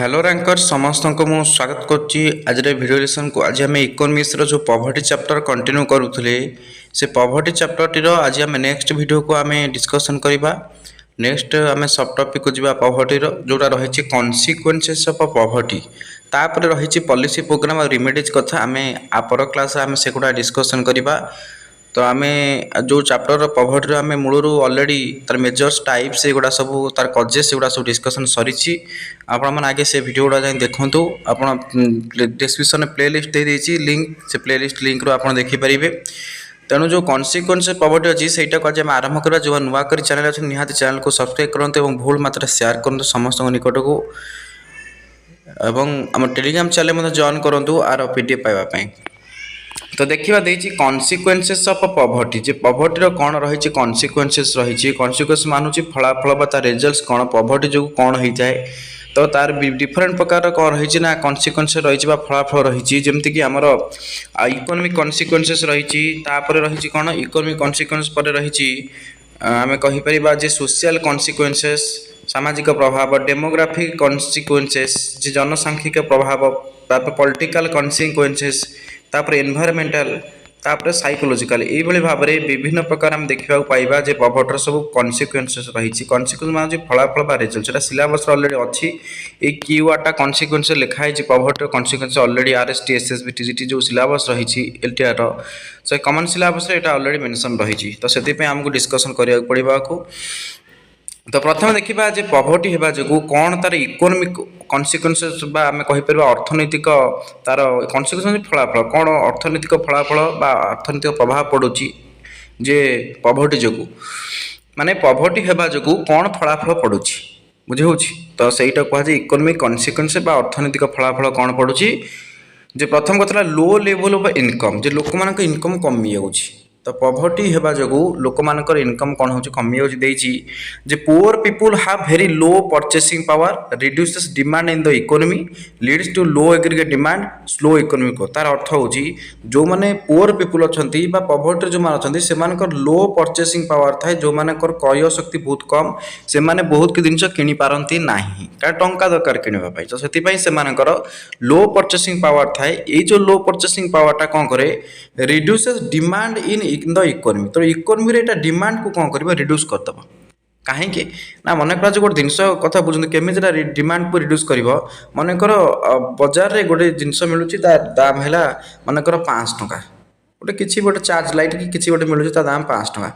Hello ranker समस्त को मु स्वागत करुच्ची आज भिडियो लेसन को आज आम इकोनॉमिक्स रो जो पॉवर्टी चैप्टर कंटिन्यू करुले से पॉवर्टी चैप्टर टीर आज आम नेक्स्ट वीडियो को आम डिस्कसन करवा। नेक्स्ट आम सब टॉपिक को जीवा पॉवर्टी रो जोटा रही कॉन्सिक्वेंसेस ऑफ पॉवर्टी तापर रही पॉलिसी प्रोग्राम और रिमेडीज कथा आम आपर क्लास आम से गुड़ा डिस्कसन करवा। तो आम जो चैप्टर पॉवर्टी आम मूलर ऑलरेडी तार मेजर्स टाइप्स एगुड़ा सब तार कजेस एगुड़ा सब डिस्कसन सरी आपण आगे से वीडियो गुड़ा जाए देखूँ आप डिस्क्रिप्शन प्लेलिस्ट दे देती लिंक से प्लेलिस्ट लिंक रू आप देखिपारे। तेणु जो कॉन्सिक्वेंस पॉवर्टी अच्छी से आज आम आरंभ करवा। जो नुआ कर चैनल अच्छे निहाती चैनल को सब्सक्राइब करूँ और भूल मात्रा शेयर करूँ समस्त निकट को आम टेलीग्राम चैनल जॉइन करूँ आर पीडीएफ पाइबापी। तो देखा देती consequences of poverty J poverty कौन रही कॉन्सिक्वेंसेस रही कॉन्सिक्वेंस मानुची फलाफल तार रिजल्ट्स कौन पॉवर्टी जो कौन होता है। तो तार डिफरेंट प्रकार कौन रही ना कॉन्सिक्वेंस रही फलाफल रही जमीक आमर इकोनॉमिक कॉन्सिक्वेंसेस रही रही कौन इकोनॉमिक कॉन्सिक्वेंस पर रही आम कहीपर जे सोशल कॉन्सिक्वेंसेस सामाजिक प्रभाव डेमोग्राफिक कॉन्सिक्वेंसेस जे जनसांख्यिक प्रभाव पॉलिटिकल कॉन्सिक्वेंसेस तापर एनवायरमेंटल तापर साइकोलॉजिकल ये भाव में विभिन्न प्रकार आम देखा पाइबा जे पॉवर्टी सब कॉन्सिक्वेंसेस रही कॉन्सिक्वेंस मान फलाफल रिजल्ट सिलेबस ऑलरेडी अच्छी ये कीवर्डटा कॉन्सिक्वेंस लिखाई poverty consequence already RST SSB TGT जो सिलेबस रही एलटीआर से कॉमन सिलेबस ऑलरेडी मेंशन रही। तो से आमको डिस्कसन करा पड़ा को। तो प्रथम देखा जे पॉवर्टी होगा जो कौन तार इकोनॉमिक कॉन्सिक्वेंसेस आम कहीपर अर्थनैतिक तार कॉन्सिक्वेंस फलाफल कौन अर्थनैतिक फलाफल अर्थनैतिक प्रभाव पड़ुची जे पॉवर्टी जो माने पॉवर्टी होगा जो कौन फलाफल पड़ुची बुझे। तो सहीटा कहुए इकोनॉमिक कॉन्सिक्वेंस अर्थनैतिक फलाफल कौन पड़ुची जे प्रथम कथा लो लेवल ऑफ इनकम जे लोक मान इनकम कमी जाऊँगी। तो पॉवर्टी होगा जो लोक मान इनकम कौन हो कमी जे poor people have very low purchasing power reduces demand in the economy leads to low aggregate demand slow economy को तार अर्थ हो जो मैंने पुअर पीपुल अच्छा पॉवर्टी जो मैंने अच्छा से लो परचेसिंग पावर थाए जो मान क्रय शक्ति बहुत कम से माने बहुत कि जिनस किनी पारती ना क्या टंका दरकार किणवाई। तो से लो परचेसिंग पावर थाए ये जो लो परचेसिंग पावरटा कौन करे reduces demand in the economy. तो इकोनॉमी रे डिमांड को कौन कर रिड्यूस करदब कहीं ना मन कर गोटे जिनस कथा बुझे केमी डिमांड को रिड्यूस कर मनकर बजार रे गोटे जिनस मिलूँ दाम है मनकर 500 टंका गोटे किसी गोटे चार्ज लाइट कि किसी गोटे मिलूँ दाम 500 टंका।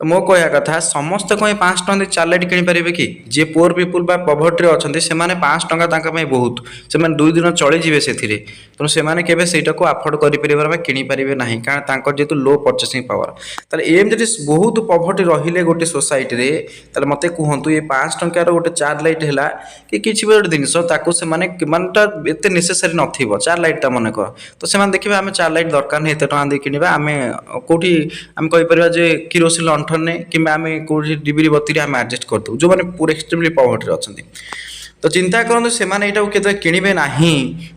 तो मो कह कथा समस्त कहीं 500 टंका चार्ज लाइट किनीपारे कि जे पुअर पीपुल पॉवर्टी अच्छा से 500 टंका बहुत से 2 दिन चलीजे से तेणु से सहीटा को आफोर्ड करें किनीपारे ना कारण जेहतु लो परचेसिंग पावर ताले एम जब बहुत पॉवर्टी रही गोटे सोसाइटी मत कहतु ये 5 टंकार गोटे चार्ज लाइट है कि किसी भी गोटे जिनस एत नेसेसरी न चार्ज लाइटा मन कर। तो से देखिए आम चार्ज लाइट दरकार नहीं एत टका किणवा आम कौटी आम कहीपर जे किरोसिन लंठन ने कि आम कौटी डिबिरी बत्ती आम एडजस्ट करदे जो मैंने पूरा एक्सट्रीमली पॉवर्टी अच्छा। तो चिंता करूँ से ये किणवे ना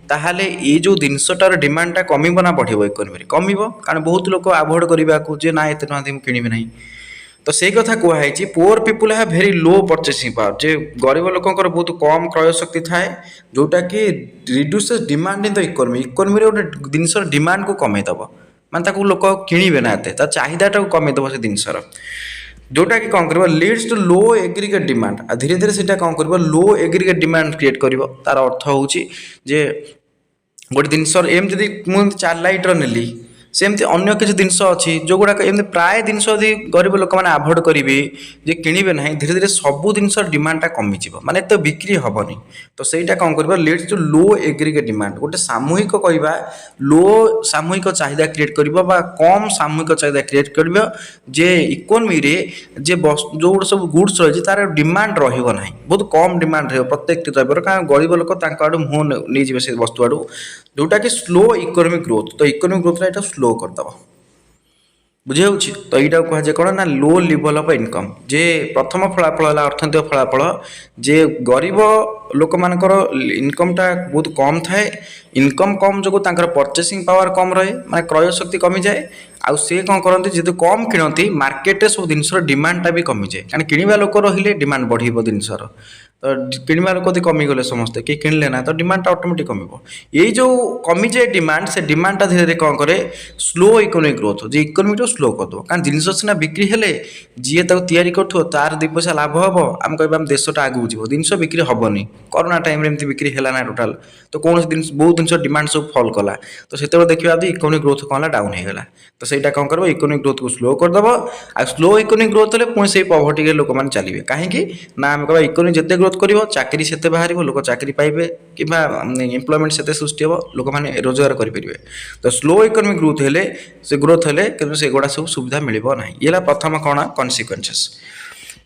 ताहले ये जो जिनसटार डिमांडटा कमिब ना बढ़ इकोनॉमी कमिब कारण बहुत लोग अवॉइड करने जे ना एत टका किणवे ना। तो से कथा कहुई पुअर पीपुल है भेरी लो परचेसिंग पावर जे गरीब लोकंर बहुत कम क्रय शक्ति थाए जोटा कि reduces demand in the economy economy रे गोटे जिनस डिमांड को कमेदब माने लोक किणवे ना एत चाहिदाटा को कमेदब से जिनसर जोटा कि कौन कर leads to low aggregate demand धीरे धीरे से कौन कर लो एग्रीगेट डिमांड क्रिएट कर तार अर्थ हो गोटे जिनस एम जदि मुझे चार्ज लाइट नेली सेमती अन्य किसी जिनस अच्छी जो गुड़ाक एम प्राय जिनस गरीब लोक मैंने आभोड करेंगे जे किणवे ना धीरे धीरे सब जिनस डिमांडटा कमिज माने तो बिक्री हेनी। तो सहीटा कौन कर leads to low aggregate demand गोटे सामूहिक कहवा लो सामूहिक चाहिदा क्रिएट कर कम सामूहिक चाहिदा क्रिएट कर जे इकोनॉमी रे जे जो सब गुड्स रही तार डिमांड रहा बहुत कम डिमांड रहा प्रत्येक द्रव्यर कारण गरीब लोक आड़ मुँह नहीं से वस्तु आड़ जोटा कि स्लो इकोनॉमिक ग्रोथ। तो इकोनॉमिक ग्रोथ यहाँ स्लो करदब बुझे। तो यहाँ कहुए कौन ना लो लेवल ऑफ इनकम जे प्रथम फलाफल है अर्थनैतिक फलाफल जे गरीब लोक मानकर इनकमटा बहुत कम थाए इनकम कम जो परचेसिंग पावर कम रहे माने क्रय शक्ति कमी जाए आउ से कौन करते जेहतु कम किणती मार्केट सब जिनसर डिमांडटा भी कमी जाए कारण किणवा लोक रहिले डिमांड बढ़ जिनसर। तो किणवा लोक कमिगले समस्ते कि किणले ना तो डिमांडटा ऑटोमेटिक कम ये जो कमी जाए डिमांड से डिमांडटा धीरे धीरे कौन करे स्लो इकोनॉमिक ग्रोथ जो इकोनॉमिक तो स्लो करदे कारण जिनस सीना बिक्री हेले जी तैयारी कर तार 2 पैसा लाभ हम आम कह देशटा आगू जीव जिनस बिक्री हेनी कोरोना टाइम एमती बिक्री है ना टोटाल तो कौन जिन बहुत जिन डिमांड सब फल कला तो से देखा इकोनॉमिक ग्रोथ कौन डाउन होगा तो सहीटा कौन कर इकोनॉमिक ग्रोथ को स्लो करदेव आ स्लो इकोनॉमिक ग्रोथ हेल्ले पुणी से पॉवर्टी लोक मैंने चलिए कहीं ना आम कह इकोनॉमिक जिते ग्रोथ कर चाकरी से बाहर लोक चाकरी पाइबे कि एम्प्लॉयमेंट से सृष्टि हे लोक मैंने रोजगार करेंगे तो स्लो इकोनॉमिक ग्रोथ हेले से ग्रोथ हेले कि से गुड़ा सब सुविधा मिल ना ये प्रथम कौन कन्सिक्वेंसेस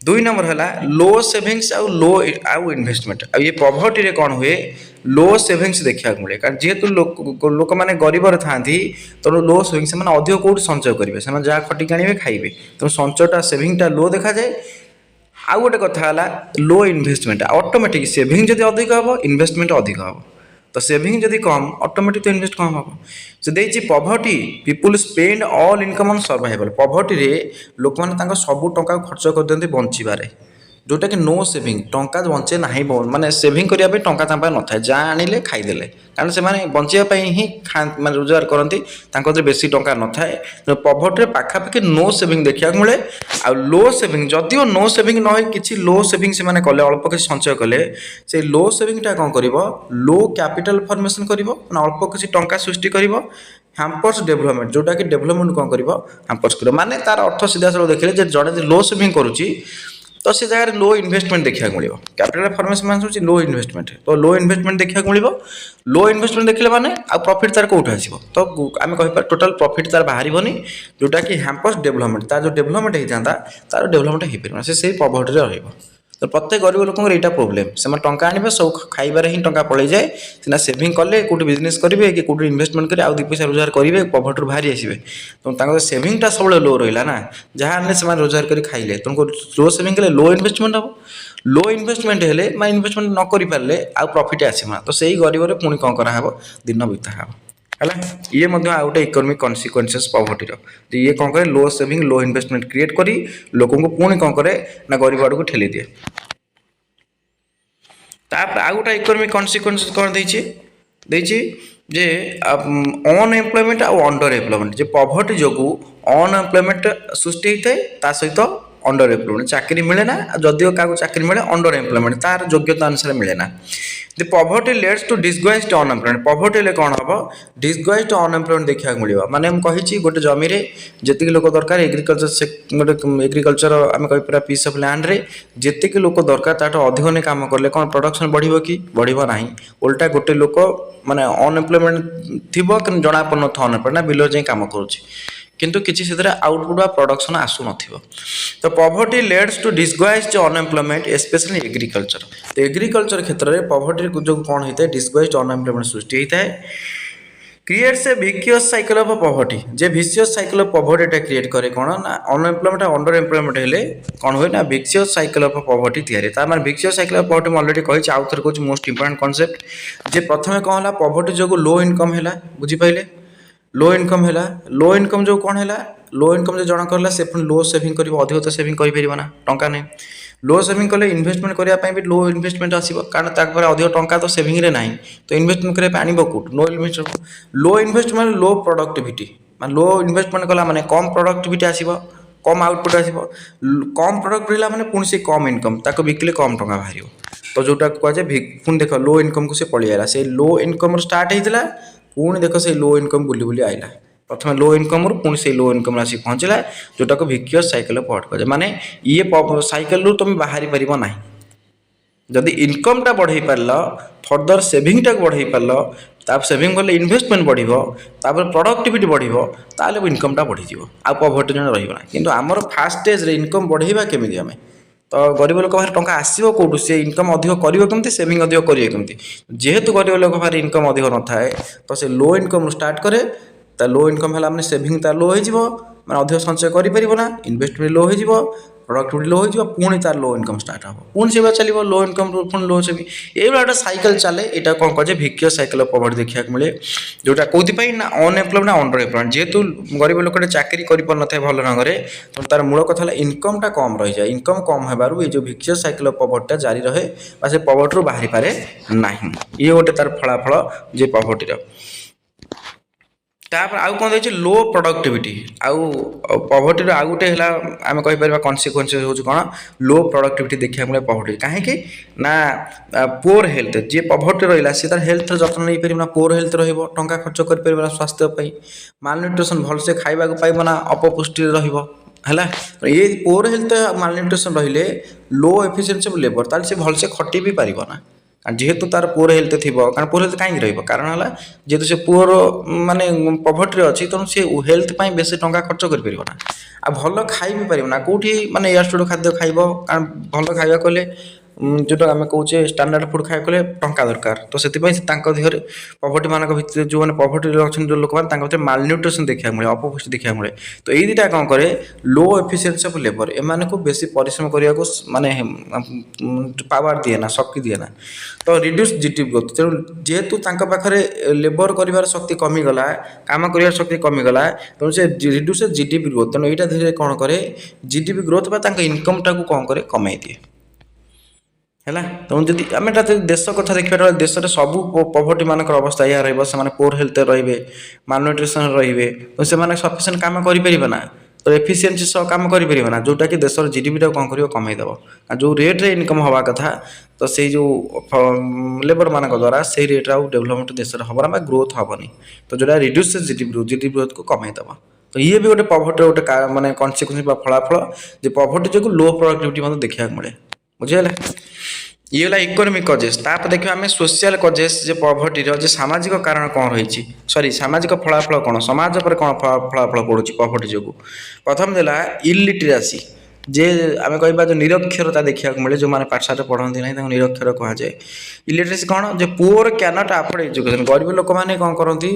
2 नंबर है लो सेविंग्स आउ लो आउ इन्वेस्टमेंट आ ये पॉवर्टी रे कौन हुए लो सेविंग्स देखा मिले कारण जेहेतु लोक मैंने गरीबर था तेणु लो सेविंग्स से अधिक कौट संचय करेंगे से जहाँ खटिक आने खाइबे तेणु संचयटा सेविंगटा लो देखा जाए आउ गोटे कथा लो इन्वेस्टमेंट ऑटोमेटिक सेविंग जब अधिक हम इन्वेस्टमेंट अधिक हम तो सेविंग जब कम ऑटोमेटिक तो इन्वेस्ट कम हम से देखिए poverty people spend all income on survival poverty रे लोक मैंने सबू टंका खर्च कर दिखते बंचारे जोटा कि नो सेविंग टंका बंचे ना माने सेविंग करने टंका न था जहाँ आनिले खाईदे कारण से बचाई ही मैं रोजगार करती बेसी टंका न थाए तो पॉवर्टी पाखापाखि नो सेविंग देखा मिले आ लो सेविंग जदिव नो सेविंग न कि लो सेविंग से कले अल्प किसी संचय कले से लो सेविंगटा कौन कर लो कैपिटल फॉर्मेशन कर अल्प किसी टंका सृष्टि कर हैम्पर्स डेवलपमेंट जोटा कि डेवलपमेंट कौन कर हैम्पर्स कर माने तार अर्थ सीधा साल देखिए जड़े लो सेविंग करुच्ची तो से जगह लो इन्वेस्टमेंट देखा मिले कैपिटल फॉर्मेशन मान हूँ लो इन्वेस्टमेंट तो लो इन्वेस्टमेंट देखा मिले लो इन्वेस्टमेंट देखले माने आ प्रॉफिट तार कौट आसो तो आम कह टोटाल प्रॉफिट तार बाहर जोटा कि हैम्पर्स डेवलपमेंट तार जो डेवलपमेंट होता तार डेवलपमेंट हो पार से पॉवर्टी रहा तो प्रत्येक गरीब लोक यहाँ प्रोब्लेम से टंका आने सब खाइबार ही टंका पड़े जाए सीना सेविंग कले कौट बिजनेस करेंगे कि कौट इन्वेस्टमेंट करेंगे आउ 2 पैसा रोजगार करेंगे पॉवर्टी बाहरी आसवे तो सेविंगटा सब लो रहा ना जहाँ आने से रोजगार कर खाइले तुमको लो सेविंग कले लो इन्वेस्टमेंट हम लो इन्वेस्टमेंट हेले मैं इन्वेस्टमेंट न कर पारे आउ प्रॉफिट आसना तो सही गरीब पुणी कौन कराव दिन बिता है ये गोटे इकोनॉमिक कन्सिक्वेंसेस पॉवर्टी ये कौन करे लो सेविंग लो इन्वेस्टमेंट क्रिएट करी लोक पुणी कौन करे ना गरीब आड़ को ठेली दिए आउ गोटे इकोनॉमिक कन्सिक्वेंसेस कौन देछि जे अनएम्प्लॉयमेंट आउ अंडर एम्प्लॉयमेंट जे पॉवर्टी जो अनएम्प्लॉयमेंट सृष्टि होता है सहित अंडर एम्प्लॉयमेंट चाकरी मिले ना जदिव क्या चाकरी मिले अंडर एम्प्लॉयमेंट तार योग्यता अनुसार मिले ना the poverty leads to disguised unemployment poverty ले कौन हम डिसगाइज्ड अनएम्प्लॉयमेंट देखा मिले माने हम कही गोटे जमी जी लोक दरकार एग्रीकल्चर गोटे एग्रीकल्चर आम कह पीस ऑफ लैंड रे जी लोक दरकार ताठू अधिक नहीं काम कले कौन प्रोडक्शन बढ़िबो कि बढ़िबो नाही उल्टा गोटे लोक माने अनएम्प्लॉयमेंट थिबो कि जना पड़ न अनएम्प्लॉयमेंट बिल जाई काम करूची किंतु किसी से आउटपुट बा प्रोडक्शन आसु नथिबो तो poverty leads to disguised unemployment specially agriculture तो एग्रीकल्चर क्षेत्र में पॉवर्टी जो कौन होता है डिसगाइज्ड अनएम्प्लॉयमेंट सृष्टि होता है creates a vicious cycle of poverty जे vicious cycle of poverty create करे कौन ना अनएम्प्लॉयमेंट अंडर एम्प्लॉयमेंट हेले कौन हुए ना भिशियस साइकिल ऑफ पॉवर्टी तैयारी तार माने भिशियस साइकिल ऑफ पॉवर्टी ऑलरेडी कही आउ थर कहूँ मोस्ट इंपोर्टेंट कॉन्सेप्ट जे प्रथम कौन है पॉवर्टी जो लो इनकम है बुझी पाइले लो इनकम है लो इनकम जो कौन है लो इनकम जो जन कर से लो सेविंग कर अधिक तो सेविंग कर ना टंका नहीं लो सेविंग कले इन्वेस्टमेंट करने भी लो इन्वेस्टमेंट आसो कारण तापर अधिक टंका तो सेविंग रे ना तो इन्वेस्टमेंट करने आनब कौट लो इन्वेस्टमेंट लो प्रोडक्टिविटी लो इन्वेस्टमेंट कला माने कम प्रोडक्टिविटी आसो कम आउटपुट आसो कम प्रोडक्ट रहा मैंने पुणी से कम इनकम ताको बिकले कम टंका बाहर तो जोटा कहुए पुणी देख लो इनकम को से पलि आला से लो इनकम स्टार्ट होता पुणी देख से लो इनकम बुली बुली आइला प्रथम लो इनकम पुणी से लो इनकम आसी पहुँचला जोटा को भिशियस साइकिल पॉवर्टी माने ये साइकिल रू तुम बाहरी पार ना जदि इनकमटा बढ़ई पार फर्दर सेविंगटा बढ़ई पार सेविंग कले इन्वेस्टमेंट बढ़ो तापर प्रोडक्टिविटी बढ़ो ताले इनकमटा बढ़ीज आ पॉवर्टी जन रहा कि आमर फास्ट स्टेज रे इनकम बढ़ेबा केमी आम तो गरीब लोक बाहर टंका आसो कौटू से इनकम अधिक करेंगे सेविंग अधिक करेंगे जेहेतु गरीब लोक बाहर इनकम अधिक न थाए तो से लो इनकम स्टार्ट करे लो इनकम है मैंने सेविंग लो हो मैंने अधिक संचय कर इन्वेस्टमेंट लो हो प्रडक्टिविटी लो हो पुणी तार लो इनकम स्टार्ट हम पुणी से चलो लो इनकम पुणी लो से ये गोटे सैकेल चले यहाँ कौन कहे भिक्यस साइकेल ऑफ पॉवर्टी देखा मिले जोटा कौन ना अनएम्प्लॉयड ना अंडर एम्प्लॉयड जेहेतु गरीब लोक चाकरी कर भल ढंग से तो तार मूल कथा इनकमटा कम रही जाए इनकम कम होबार ये जो भिक्यस साइकेल ऑफ पॉवर्टी जारी रहे से पॉवर्टी बाहरी पारे ना ये गोटे तार फलाफल जे पॉवर्टी तापर आउ कौन देखिए लो प्रोडक्टिविटी आउ पॉवर्टी आउ गोटे आम कहीपर कन्सिक्वेन्सेस हूँ कौन लो प्रोडक्टिविटी देखा मिले पॉवर्टी कहीं ना पोर हेल्थ जी पॉवर्टी रहा सी तार हेल्थ जत्न नहीं पार ना पोर हेल्थ रहा खर्च कर स्वास्थ्य मालन्यूट्रिशन भलसे खाइबा पाइब ना अपपुष्टि है ये पोर हेल्थ मालन्यूट्रिशन रहिले लो एफिशिएंसी लेबर ताल से भलसे खटी भी पार ना जेहेतु तार पुअर हेल्थ थी कारण पुअर हेल्थ कहीं कारण है जेहेतु से पुअर माने पॉवर्टी अच्छी तेणु सी हेल्थ बेसी टंका खर्च कर ना आ भल खाई भी पार ना कौटी माने एयरस्टोर खाद्य खाइब कारण भल खाइबा कहले जोटा आम कहे स्टैंडर्ड फुड खाया कले टंका दरकार तो से देहर पॉवर्टी मान भर जो मैंने पॉवर्टी अच्छे जो लोक मैंने मालन्यूट्रिशन देखा मिले अपपुष्टि देखा मिले तो ये दुटा कौन करे लो एफिशिएंसी ऑफ लेबर एम को बेसी परिश्रम करने को माने पावर दिए ना शक्ति दिए ना तो रिड्यूस जीडीपी ग्रोथ तेणु जेहेतु पाखे लेबर कर शक्ति कमिगला काम कर शक्ति कमिगला तेणु से रिड्यूस जीडीपी ग्रोथ तेणु यहाँ धीरे कौन करे जीडीपी ग्रोथ इनकम टाक कौन करे कमाई दिए है तेणु जदि आम देश कथा देखा देश में सब पॉवर्टी मान अवस्था यह रे पोर हेल्थ रे मालन्यूट्रिशन रे तो से सफिशिएंट काम करें तो एफिशिएंसी सह काम करें ना जोटा कि देशर जीडीपी कौन कर कमईदेव जो रेट रे इनकम हवा कथा तो से जो लेबर मान द्वारा से रेट आउ डेवलपमेंट देश हम ना ग्रोथ हेनी तो जोटा रिड्यूस जीडीपी ग्रोथ को कमईदेव तो ये भी गोटे पॉवर्टी गोटे माने कन्सिक्वेंस फलाफल जो पॉवर्टी जो लो प्रोडक्टिविटी देखा मिले बुझे ये होला इकोनॉमिक कजेस ताप देखिए आम सोशल कजेस जे पॉवर्टी जे सामाजिक कारण कौन रही सॉरी सामाजिक फलाफल कौन समाज पर कौन फलाफल पड़ू पॉवर्टी जो प्रथम देला इलिटरेसी जे आम कह जो निरक्षरता देखा मिले जो मैंने पाठशाला पढ़ती ना निरक्षर कह जाए इलिटरेसी कौन जो पुअर कैनट अफोर्ड एजुकेशन गरीब लोक मैंने कौन करती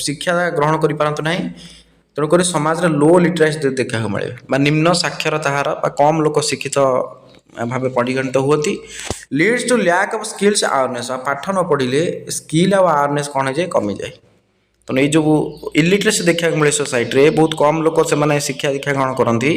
शिक्षा ग्रहण कर पारती ना तेणुक समाज में लो लिटरेसी देखा मिले निम्न साक्षरता हार कम लोक शिक्षित भाव परिगणित होती leads to lack of skills awareness पाठ न पढ़ले स्किल और अवेयरनेस कौन है कमी जाए तो ये जो इलिटरेसी देखा मिले सोसाइटी रे बहुत कम लोग से शिक्षा दीक्षा ग्रहण करती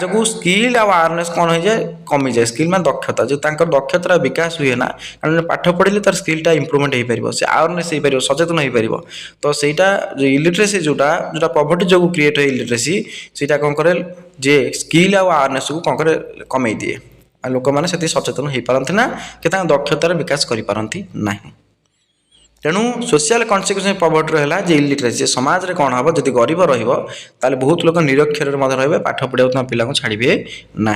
जो स्किल और अवेयरनेस कौन हो जाए कमी जाए स्किल मान दक्षता जो दक्षतार विकास हुए ना कारण पाठ पढ़ले तार स्किलटा इम्प्रूवमेंट हो पार से अवेयरनेस हो पार सचेतन हो पार तो सहीटा जो इलिटरेसी जोटा जोटा पॉवर्टी जो क्रिएट हो इलिटरेसी से कौन करे जे स्किल और अवेयरनेस को कौन करे कमई दिए लोक मैंने से सचेतन हो पारती ना कि दक्षतार विकास करें ना तेणु सोशल कन्सिक्वेंस पॉवर्टी रहा जे इलिटरेसी समाज में कौन हम जब गरीब रहा बहुत लोग निरक्षर रे पाठ पढ़ा पिला छाड़े ना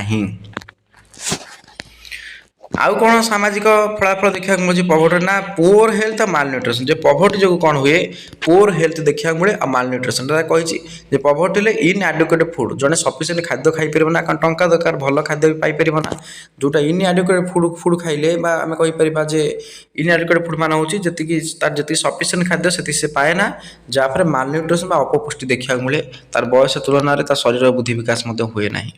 आउ कौन सामाजिक फलाफल देखा मिले पॉवर्टी ना पुअर हेल्थ मालन्यूट्रिशन जो पॉवर्टी जो कौन हुए पुअर हेल्थ देखा मिले आ मालन्यूट्रिशन कही पॉवर्टी इनएडुकेट फूड जड़े सफिशिएंट खाद्य खाई पार ना कारण टंका दरकार भल खाद्य भी पाइपर ना जोटा इनएडुकेट फूड खाइले आम कहीपर जे इनएडुकेट फूड मान होची तार जी सफिशिएंट खाद्य से पाए ना जहाँफल मालन्यूट्रिशन अपपुष्टि देखा मिले तार बयस तुलन में शरीर बुद्धि विकास हुए ना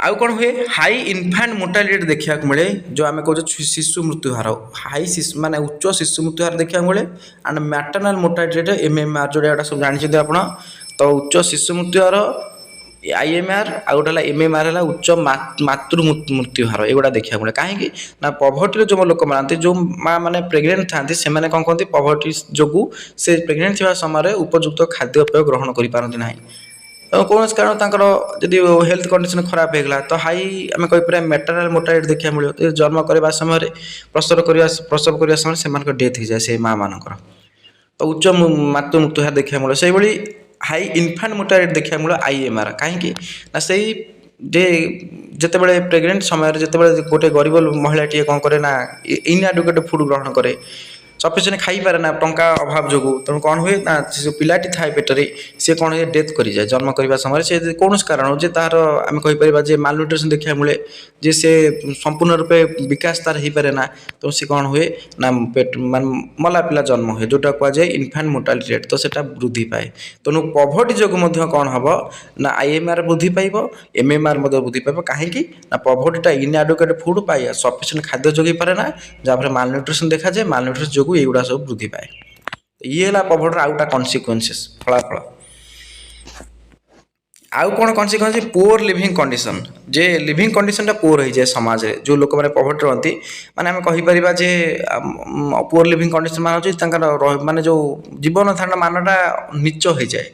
आउ कौन हुए हाई इनफांट मोर्टालिटी देखा मिले जो आम कहे शिशु मृत्यु हार हाई शिशु माने उच्च शिशु मृत्यु हार देखा मिले एंड मैटरनाल मोर्टालिटी एमएमआर जोड़ा सब जानते आप तो उच्च शिशु मृत्यु हार आईएमआर आ गोटे एमएमआर है उच्च मातृ मृत्यु हार एगुड़ा देखा मिले कहीं ना पॉवर्टी जो लोक मानते जो माँ मैंने प्रेग्नेंट था से कौन कहते पॉवर्टी जो से प्रेग्नेंट थी समय उपयुक्त खाद्यपेय ग्रहण कर कौन कारण जदि हेल्थ कंडीशन खराब होगा तो हाई आम कहीपर मैटरनाल मोर्टालिटी देखा मिले जन्म करने समय प्रसव करने समय से डेथ हो जाए से माँ मानकर तो उच्च मातृ मृत्यु हार देखा मिले से हाई इनफांट मोर्टालिटी देखा मिले आईएमआर कहीं से जिते प्रेग्नेंट समय जिते गोटे गरीब महिला टी कौन करे ना इनएडुकेट फूड ग्रहण करे ସଫିସିଏଣ୍ଟ ଖାଇପାରେ ନା ଟଙ୍କା ଅଭାବ ଯୋଗୁଁ। ତେଣୁ କ'ଣ ହୁଏ ନା ସେ ଯେଉଁ ପିଲାଟି ଥାଏ ପେଟରେ ସେ କ'ଣ ହୁଏ ଡେଥ୍ କରିଯାଏ ଜନ୍ମ କରିବା ସମୟରେ। ସେ କୌଣସି କାରଣ ଯେ ତାହାର ଆମେ କହିପାରିବା ଯେ ମାଲନ୍ୟୁଟ୍ରିସନ୍ ଦେଖିବାକୁ ମିଳେ, ଯେ ସେ ସମ୍ପୂର୍ଣ୍ଣ ରୂପେ ବିକାଶ ତାର ହେଇପାରେ ନା। ତେଣୁ ସେ କ'ଣ ହୁଏ ନା ମାନେ ମଲା ପିଲା ଜନ୍ମ ହୁଏ, ଯେଉଁଟା କୁହାଯାଏ ଇନଫାଣ୍ଟ ମୋର୍ଟାଲିଟି ରେଟ୍। ତ ସେଇଟା ବୃଦ୍ଧି ପାଏ। ତେଣୁ ପଭର୍ଟି ଯୋଗୁଁ ମଧ୍ୟ କ'ଣ ହେବ ନା IMR ବୃଦ୍ଧି ପାଇବ, MMR ମଧ୍ୟ ବୃଦ୍ଧି ପାଇବ। କାହିଁକି ନା ପଭର୍ଟିଟା ଇନ୍ଆଡୁକେଟ୍ ଫୁଡ୍ ପାଇ ସଫିସିଏଣ୍ଟ ଖାଦ୍ୟ ଯୋଗାଇ ପାରେ ନା, ଯାହାଫଳରେ ମାଲନ୍ୟୁଟ୍ରିସନ୍ ଦେଖାଯାଏ। ମାଲନ୍ୟୁଟ୍ରିସନ୍ ଯୋଗୁଁ ଏଇଗୁଡ଼ା ସବୁ ବୃଦ୍ଧି ପାଏ। ଇଏ ହେଲା ପଭର୍ଟିର ଆଉ ଗୋଟେ କନସିକ୍ୱେନ୍ସେସ୍, ଫଳାଫଳ। ଆଉ କ'ଣ କନସିକ୍ୱେନ୍ସ, ପୁଅର୍ ଲିଭିଂ କଣ୍ଡିସନ୍। ଯେ ଲିଭିଂ କଣ୍ଡିସନ୍ଟା ପୁଅର୍ ହେଇଯାଏ ସମାଜରେ, ଯେଉଁ ଲୋକମାନେ ପଭର୍ଟି ରହନ୍ତି। ମାନେ ଆମେ କହିପାରିବା ଯେ ପୁଅର୍ ଲିଭିଂ କଣ୍ଡିସନ୍ ମାନେ ହେଉଛି ତାଙ୍କର ମାନେ ଯେଉଁ ଜୀବନ ଧାରଣ ମାନଟା ନୀଚ ହେଇଯାଏ।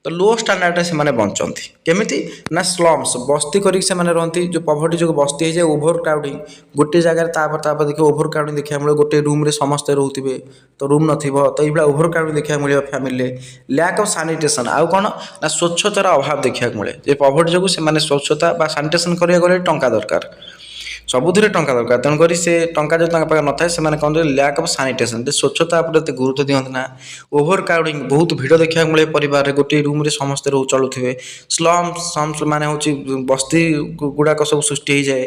ତ ଲୋ ଷ୍ଟାଣ୍ଡାର୍ଡ଼ରେ ସେମାନେ ବଞ୍ଚନ୍ତି। କେମିତି ନା ସ୍ଲମ୍ସ, ବସ୍ତି କରିକି ସେମାନେ ରହନ୍ତି। ଯେଉଁ ପଭର୍ଟି ଯୋଗୁଁ ବସ୍ତି ହେଇଯାଏ, ଓଭର କ୍ରାଉଡ଼ିଂ। ଗୋଟିଏ ଜାଗାରେ ତାପରେ ଦେଖିବ ଓଭର କ୍ରାଉଡ଼ିଂ ଦେଖିବାକୁ ମିଳିବ। ଗୋଟିଏ ରୁମ୍ରେ ସମସ୍ତେ ରହୁଥିବେ, ତ ରୁମ୍ ନଥିବ, ତ ଏଇଭଳିଆ ଓଭର କ୍ରାଉଡ଼ିଂ ଦେଖିବାକୁ ମିଳିବ ଫ୍ୟାମିଲିରେ। ଲ୍ୟାକ୍ ଅଫ୍ ସାନିଟେସନ୍, ଆଉ କ'ଣ ନା ସ୍ୱଚ୍ଛତାର ଅଭାବ ଦେଖିବାକୁ ମିଳେ। ଯେ ପଭର୍ଟି ଯୋଗୁଁ ସେମାନେ ସ୍ୱଚ୍ଛତା ବା ସାନିଟେସନ୍ କରିବାକୁ ଗଲେ ଟଙ୍କା ଦରକାର, ସବୁଥିରେ ଟଙ୍କା ଦରକାର। ତେଣୁକରି ସେ ଟଙ୍କା ଯଦି ତାଙ୍କ ପାଖରେ ନଥାଏ, ସେମାନେ କ'ଣ ଲ୍ୟାକ୍ ଅଫ୍ ସାନିଟେସନ୍, ଯେ ସ୍ୱଚ୍ଛତା ଉପରେ ଏତେ ଗୁରୁତ୍ୱ ଦିଅନ୍ତି ନା। ଓଭର କ୍ରାଉଡ଼ିଂ, ବହୁତ ଭିଡ଼ ଦେଖିବାକୁ ମିଳେ ପରିବାରରେ, ଗୋଟିଏ ରୁମ୍ରେ ସମସ୍ତେ ଚଳୁଥିବେ। ସ୍ଲମ୍ସ ମାନେ ହେଉଛି ବସ୍ତି ଗୁଡ଼ାକ ସବୁ ସୃଷ୍ଟି ହେଇଯାଏ।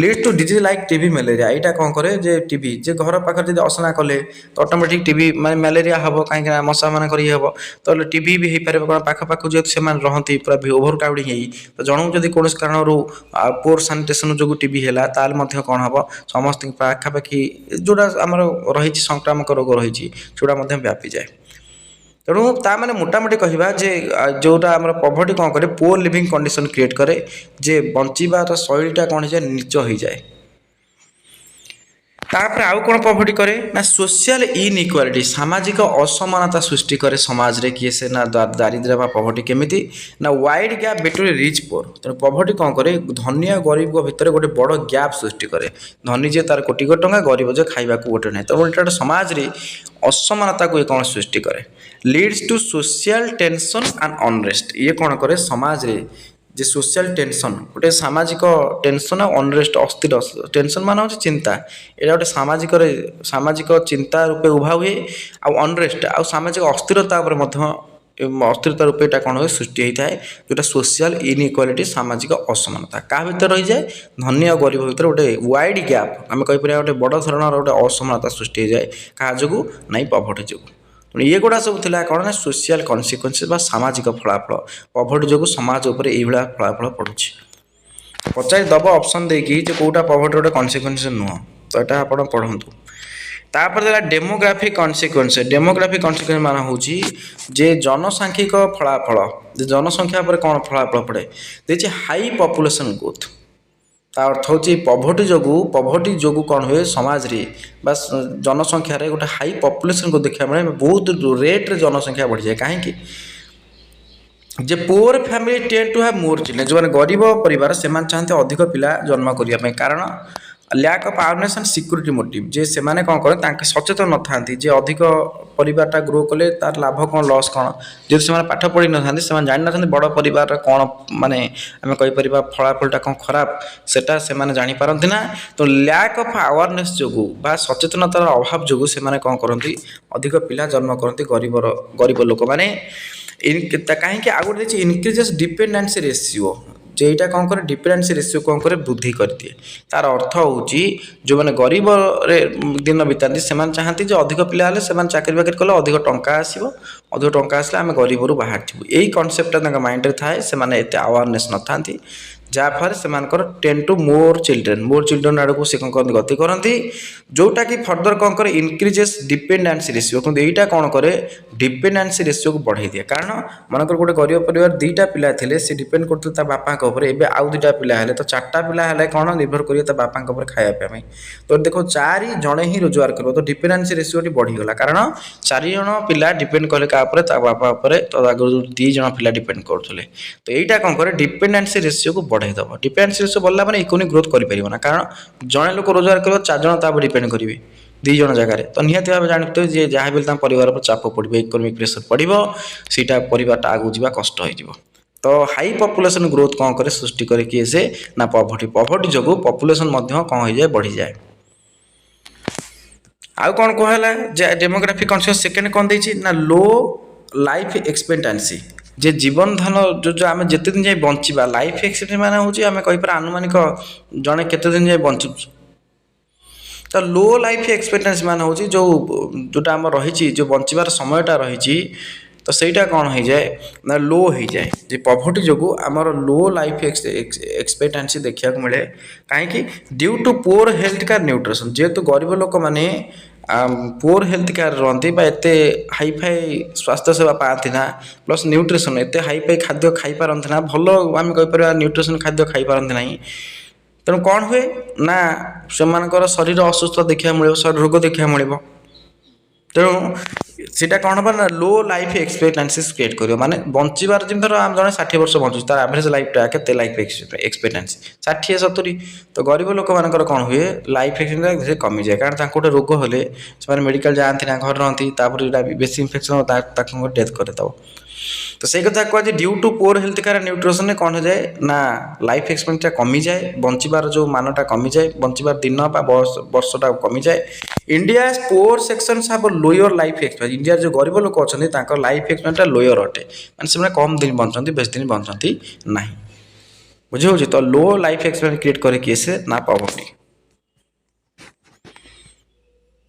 Lead two disease like TB, malaria. ଏଇଟା କ'ଣ କରେ ଯେ ଟିବି, ଯେ ଘର ପାଖରେ ଯଦି ଅସନା କଲେ ତ ଅଟୋମେଟିକ୍ ଟିବି ମାନେ ମ୍ୟାଲେରିଆ ହେବ, କାହିଁକିନା ମଶା ମାନଙ୍କର ଇଏ ହେବ। ତାହେଲେ ଟିବି ବି ହେଇପାରିବ, କାରଣ ପାଖାପାଖି ଯେହେତୁ ସେମାନେ ରହନ୍ତି ପୁରା ଓଭର କ୍ରାଉଡ଼ିଂ ହେଇ। ତ ଜଣକୁ ଯଦି କୌଣସି କାରଣରୁ ପୋର୍ ସାନିଟେସନ୍ ଯୋଗୁଁ ଟିବି ହେଲା, ତାହେଲେ ମଧ୍ୟ କ'ଣ ହେବ, ସମସ୍ତଙ୍କ ପାଖାପାଖି ଯେଉଁଟା ଆମର ରହିଛି ସଂକ୍ରାମକ ରୋଗ ରହିଛି ସେଗୁଡ଼ା ମଧ୍ୟ ବ୍ୟାପିଯାଏ। ତେଣୁ ତା ମାନେ ମୋଟାମୋଟି କହିବା ଯେ ଯେଉଁଟା ଆମର ପଭର୍ଟି କ'ଣ କରେ, ପୁଅର୍ ଲିଭିଂ କଣ୍ଡିସନ୍ କ୍ରିଏଟ୍ କରେ, ଯେ ବଞ୍ଚିବାର ଶୈଳୀଟା କ'ଣ ହେଇଯାଏ, ନୀଚ ହେଇଯାଏ। ତାପରେ ଆଉ କ'ଣ ପଭର୍ଟି କରେ ନା ସୋସିଆଲ ଇନ୍ଇକ୍ୱାଲିଟି, ସାମାଜିକ ଅସମାନତା ସୃଷ୍ଟି କରେ ସମାଜରେ। କିଏ ସେ ନା ଦାରିଦ୍ର୍ୟ ବା ପଭର୍ଟି। କେମିତି ନା ୱାଇଡ୍ ଗ୍ୟାପ୍ ବିଟୁଇନ୍ ରିଚ୍ ପୋର୍। ତେଣୁ ପଭର୍ଟି କ'ଣ କରେ, ଧନୀ ଆଉ ଗରିବଙ୍କ ଭିତରେ ଗୋଟେ ବଡ଼ ଗ୍ୟାପ୍ ସୃଷ୍ଟି କରେ। ଧନୀ ଯେ ତାର କୋଟି କୋଟି ଟଙ୍କା, ଗରିବ ଯେ ଖାଇବାକୁ ଗୋଟେ ନାହିଁ। ତେଣୁ ଏଇଟା ଗୋଟେ ସମାଜରେ ଅସମାନତାକୁ ଏ କ'ଣ ସୃଷ୍ଟି କରେ, leads to social tension and unrest. ଇଏ କ'ଣ କରେ ସମାଜରେ ଯେ ସୋସିଆଲ ଟେନସନ୍, ଗୋଟେ ସାମାଜିକ ଟେନସନ୍ ଆଉ ଅନରେଷ୍ଟ, ଅସ୍ଥିର। ଟେନସନ୍ ମାନେ ହେଉଛି ଚିନ୍ତା, ଏଇଟା ଗୋଟେ ସାମାଜିକ ଚିନ୍ତା ରୂପେ ଉଭା ହୁଏ। ଆଉ ଅନରେଷ୍ଟ, ଆଉ ସାମାଜିକ ଅସ୍ଥିରତା ଉପରେ ମଧ୍ୟ ଅସ୍ଥିରତା ରୂପେ ଏଇଟା କ'ଣ ହୁଏ, ସୃଷ୍ଟି ହୋଇଥାଏ। ଯେଉଁଟା ସୋସିଆଲ ଇନ୍ଇକ୍ୱାଲିଟି, ସାମାଜିକ ଅସମାନତା କାହା ଭିତରେ ରହିଯାଏ, ଧନୀ ଆଉ ଗରିବ ଭିତରେ ଗୋଟେ ୱାଇଡ୍ ଗ୍ୟାପ୍, ଆମେ କହିପାରିବା ଗୋଟେ ବଡ଼ ଧରଣର ଗୋଟେ ଅସମାନତା ସୃଷ୍ଟି ହୋଇଯାଏ। କାହା ଯୋଗୁଁ, ନାହିଁ ପଭର୍ଟି ଯୋଗୁଁ। ତେଣୁ ଏଗୁଡ଼ା ସବୁ ଥିଲା କ'ଣ ନା ସୋସିଆଲ କନସିକ୍ୱେନ୍ସେସ୍ ବା ସାମାଜିକ ଫଳାଫଳ। ପଭର୍ଟି ଯୋଗୁଁ ସମାଜ ଉପରେ ଏଇଭଳିଆ ଫଳାଫଳ ପଡ଼ୁଛି। ପଚାରି ଦେବ ଅପସନ୍ ଦେଇକି ଯେ କେଉଁଟା ପଭର୍ଟିର ଗୋଟେ କନସିକ୍ୱେନ୍ସ ନୁହଁ, ତ ଏଇଟା ଆପଣ ପଢ଼ନ୍ତୁ। ତାପରେ ଦେଲା ଡେମୋଗ୍ରାଫିକ୍ କନସିକ୍ୱେନ୍ସ। ଡେମୋଗ୍ରାଫିକ୍ କନସିକ୍ୱେନ୍ସ ମାନେ ହେଉଛି ଯେ ଜନସାଂଖ୍ୟିକ ଫଳାଫଳ। ଯେ ଜନସଂଖ୍ୟା ଉପରେ କ'ଣ ଫଳାଫଳ ପଡ଼େ, ଦେଇଛି ହାଇ ପପୁଲେସନ୍ ଗ୍ରୋଥ୍। ତା ଅର୍ଥ ହେଉଛି ପଭର୍ଟି ଯୋଗୁଁ କ'ଣ ହୁଏ ସମାଜରେ ବା ଜନସଂଖ୍ୟାରେ ଗୋଟେ ହାଇ ପପୁଲେସନ୍କୁ ଦେଖିବାକୁ ମିଳେ। ବହୁତ ରେଟ୍ରେ ଜନସଂଖ୍ୟା ବଢ଼ିଯାଏ। କାହିଁକି, ଯେ poor family tend to have more children. ଯେଉଁମାନେ ଗରିବ ପରିବାର ସେମାନେ ଚାହାନ୍ତି ଅଧିକ ପିଲା ଜନ୍ମ କରିବା ପାଇଁ। କାରଣ lack of awareness and security motive, ଯେ ସେମାନେ କ'ଣ କରେ ତାଙ୍କେ ସଚେତନ ନଥାନ୍ତି ଯେ ଅଧିକ ପରିବାରଟା ଗ୍ରୋ କଲେ ତାର ଲାଭ କ'ଣ ଲସ୍ କ'ଣ। ଯଦି ସେମାନେ ପାଠ ପଢ଼ିନଥାନ୍ତି, ସେମାନେ ଜାଣିନଥାନ୍ତି ବଡ଼ ପରିବାରର କ'ଣ ମାନେ ଆମେ କହିପାରିବା ଫଳାଫଳଟା କ'ଣ ଖରାପ, ସେଟା ସେମାନେ ଜାଣିପାରନ୍ତି ନା। ତ ଲ୍ୟାକ୍ ଅଫ୍ ଆୱାରନେସ୍ ଯୋଗୁଁ ବା ସଚେତନତାର ଅଭାବ ଯୋଗୁଁ ସେମାନେ କ'ଣ କରନ୍ତି, ଅଧିକ ପିଲା ଜନ୍ମ କରନ୍ତି ଗରିବ ଲୋକମାନେ। କାହିଁକି, ଆଉ ଗୋଟେ ଦେଇଛି ଇନକ୍ରିଜେସ୍ ଡିପେଣ୍ଡାନ୍ସି ରେସିଓ। ଯେ ଏଇଟା କ'ଣ କରେ, ଡିପେଣ୍ଡାନ୍ସି ରେସିଓ କ'ଣ କରେ, ବୃଦ୍ଧି କରିଦିଏ। ତାର ଅର୍ଥ ହେଉଛି ଯେଉଁମାନେ ଗରିବରେ ଦିନ ବିତାନ୍ତି ସେମାନେ ଚାହାନ୍ତି ଯେ ଅଧିକ ପିଲା ହେଲେ ସେମାନେ ଚାକିରି ବାକିରି କଲେ ଅଧିକ ଟଙ୍କା ଆସିବ, ଅଧିକ ଟଙ୍କା ଆସିଲେ ଆମେ ଗରିବରୁ ବାହାରିଯିବୁ। ଏଇ କନସେପ୍ଟଟା ତାଙ୍କ ମାଇଣ୍ଡରେ ଥାଏ। ସେମାନେ ଏତେ ଆୱାରନେସ୍ ନଥାନ୍ତି, ଯାହାଫଳରେ ସେମାନଙ୍କର ଟେନ୍ ଟୁ ମୋର୍ ଚିଲଡ୍ରେନ୍ ଆଡ଼କୁ ସେ କ'ଣ କରନ୍ତି, ଗତି କରନ୍ତି। ଯେଉଁଟାକି ଫର୍ଦର କ'ଣ କରେ, ଇନକ୍ରିଜେସ୍ ଡିପେଣ୍ଡାନ୍ସି ରେସିଓ। କିନ୍ତୁ ଏଇଟା କ'ଣ କରେ, ଡିପେଣ୍ଡାନ୍ସି ରେସିଓକୁ ବଢ଼େଇ ଦିଏ। କାରଣ ମନେକର ଗୋଟେ ଗରିବ ପରିବାର 2ଟା ପିଲା ଥିଲେ, ସେ ଡିପେଣ୍ଡ କରୁଥିଲେ ତା ବାପାଙ୍କ ଉପରେ। ଏବେ ଆଉ 2ଟା ପିଲା ହେଲେ, ତ 4ଟା ପିଲା ହେଲେ କ'ଣ ନିର୍ଭର କରିବେ ତା ବାପାଙ୍କ ଉପରେ ଖାଇବା ପିଇବା ପାଇଁ। ତ ଦେଖ 4 ଜଣେ ହିଁ ରୋଜଗାର କରିବ, ତ ଡିପେଣ୍ଡାନ୍ସି ରେସିଓଟି ବଢ଼ିଗଲା। କାରଣ 4 ଜଣ ପିଲା ଡିପେଣ୍ଡ କଲେ କାହା ଉପରେ, ତା ବାପା ଉପରେ। ତ ଆଗରୁ 2 ଜଣ ପିଲା ଡିପେଣ୍ଡ କରୁଥିଲେ। ତ ଏଇଟା କ'ଣ କରେ, ଡିପେଣ୍ଡାନ୍ସି ରେସିଓକୁ ବଢ଼େଇ ଦେବ। ଡିପେଣ୍ଡାନ୍ସି ରେସିଓ ବଢ଼ିଲା ମାନେ ଇକୋନୋମିକ୍ ଗ୍ରୋଥ୍ କରିପାରିବ ନା। କାରଣ ଜଣେ ଲୋକ ରୋଜଗାର କରିବ, 4 ଜଣ ତା ଉପରେ ଡିପେଣ୍ଡ କରିବେ 2 ଜଣ ଜାଗାରେ। ତ ନିହାତି ଭାବେ ଜାଣିଥିବେ ଯେ ଯାହା ବି ତାଙ୍କ ପରିବାର ଉପରେ ଚାପ ପଡ଼ିବ, ଇକୋନୋମିକ୍ ପ୍ରେସର ପଡ଼ିବ, ସେଇଟା ପରିବାରଟା ଆଗକୁ ଯିବା କଷ୍ଟ ହୋଇଯିବ। ତ ହାଇ ପପୁଲେସନ୍ ଗ୍ରୋଥ୍ କ'ଣ କରେ, ସୃଷ୍ଟି କରେ କିଏ ସେ ନା ପଭର୍ଟି। ପଭର୍ଟି ଯୋଗୁଁ ପପୁଲେସନ୍ ମଧ୍ୟ କ'ଣ ହୋଇଯାଏ, ବଢ଼ିଯାଏ। आउ कौन कहला जे डेमोग्राफिक कन्सिक्वेंस सेकेंड कौन देछि ना लो लाइफ एक्सपेक्टेंसी जे जीवन धान जो जो आम जिते दिन जाए बंचा लाइफ एक्सपेक्टेंसी मान हूँ आम कहीपर आनुमानिक जड़े केते दिन जाए बंचु तो लो लाइफ एक्सपेक्टेंसी मान हूँ जो जोटा आम रही जो बंचार समयटा रही तो सहीटा कौन हो जाए ना लो हो जाए जे पॉवर्टी जो आमर लो लाइफ एक्सपेक्टेंसी देखा मिले कहीं due to poor health care nutrition जेहेतु गरीब लोक मैंने पुअर हेल्थ केयर रही एत हाईफाई स्वास्थ्य सेवा पाती ना प्लस न्यूट्रिशन एत हाईफाई खाद्य खाई पारती ना भल आम कहीपर न्यूट्रिशन खाद्य खाई पारती ना तेणु कौन हुए ना से शरीर असुस्थ देखा मिले रोग देखा मिले तेणु सीटा कौन हम ना लो लाइफ एक्सपेक्टेंसीज क्रिएट कर माने बंचार जमी आम जन 60 वर्ष बंचुँ तार एवरेज लाइफटा के लाइफ एक्सपेक्टेंसी 60-70 तो गरीब लोक मान कौन हुए लाइफ एक्सपेक्टेंसी कमी जाए कारण गोटे रोग हेले से मेडिकल जाती ना घर रही बेस इनफेक्शन डेथ करदेव तो सही कथा कह due to poor health care nutrition कौन हो जाए ना लाइफ एक्सपेक्टेंसी कमी जाए बंचार जो मानटा कमी जाए बंचार दिन वर्षटा कमी जाए इंडिया पुअर सेक्शन हाव लोअर लाइफ एक्सपेक्टेंसी इंडिया जो गरीब लोक अच्छा लाइफ एक्सपेक्टेंसी लोअर अटे मैंने कम दिन बंचती बेस दिन बंचती ना बुझे तो लो लाइफ एक्सपेक्टेंसी क्रिएट करे किए से ना पॉवर्टी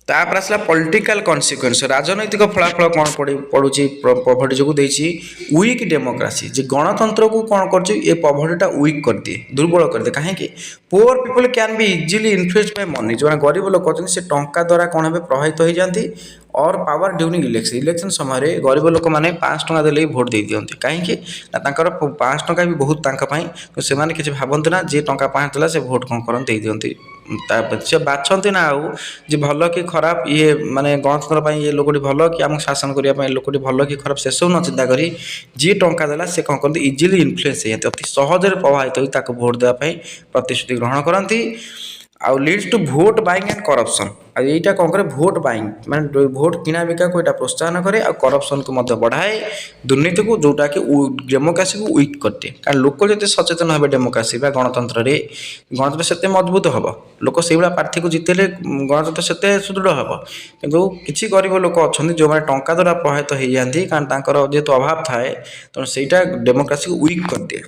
तापर आसला पॉलिटिकल कॉन्सिक्वेंस राजनैतिक फलाफल कौन पड़ुची पॉवर्टी जो देती वीक डेमोक्रेसी जे गणतंत्र को कौन कर पॉवर्टीटा वीक कर दिए दुर्बल कर दिए कहीं poor people can be easily influence by money जो गरीब लोक अच्छे से टंका द्वारा कौन हे प्रभावित हो जाती और पावर ड्यूरिंग इलेक्शन समय गरीब लोक मैंने 5 टଙ୍କା देले भोट दे दियंती कहीं 5 टଙ୍କା भी बहुत तो से किसी भावती ना जी टंका 5 देला से भोट कौन कर दे दियंती से बाछती ना आउ जे भल कि खराब ये माने गणतंत्र ये लोकटी भल कि आम शासन करने लोकटी भल कि खराब से सब न चिंता करी जी टंका देला से कौन करती इजिली इन्फ्लुएंस होती अति सहजरे प्रभावित होती भोट देवाई प्रतिश्रुति ग्रहण करती आउ leads to vote buying and corruption आईटा कौन करे भोट बाइंग माने भोट किना बिका को प्रोत्साहन करे और करप्शन को बढ़ाए दुर्नीति को जोटा कि डेमोक्रेसी को वीक करते कारण लोक जो सचेतन हे डेमोक्रेसी गणतंत्र गणतंत्र से मजबूत हम लोक से प्रार्थी को जितेले गणतंत्र से सुदृढ़ हम किंतु किसी गरीब लोक अच्छा जो मैंने टंका द्वारा प्रभावित हो जाती कारण जेहेतु अभाव थाए तेणु सहीटा डेमोक्रेसी को वीक कर दिए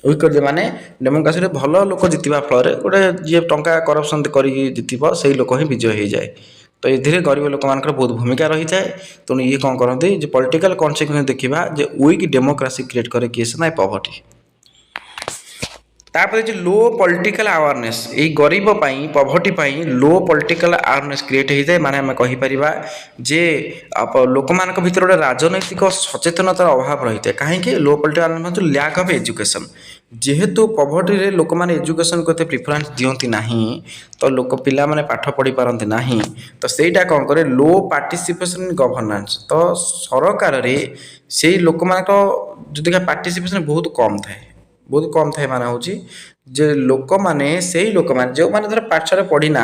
वीक कर दिए माने डेमोक्रेसी भल लोक जितवा फल गोटे जी टंका करप्शन कर जितब से लोक ही विजय हो जाए तो ये गरीब लोक मान बहुत भूमिका रही है तेणु ये कौन करती पॉलिटिकल कॉन्सिक्वेंस देखा वीक डेमोक्रेसी क्रिएट करे किए से ना पॉवर्टी तापर जो लो पॉलिटिकल अवेयरनेस ये गरीब पॉवर्टी लो पॉलिटिकल अवेयरनेस क्रिएट होता है माने आम कहीपर जे लोक मान भर गोटे राजनैतिक सचेतनतार अभाव रही है कहीं low political awareness lack of education जेहेतु पॉवर्टी रे लोक मैंने एजुकेशन को प्रिफरेंस दियंती नहीं तो लोक पिला माने पाठ पढ़ी पारती नहीं तो सहीटा कौन करे लो पार्टिसिपेशन इन गवर्नेंस तो सरकार रे से लोक मान जो देखा पार्टिसिपेशन बहुत कम थाए माने हूँ जे लोक मैंने से ही लोक मैंने जो मैंने पाठशाला पढ़ी ना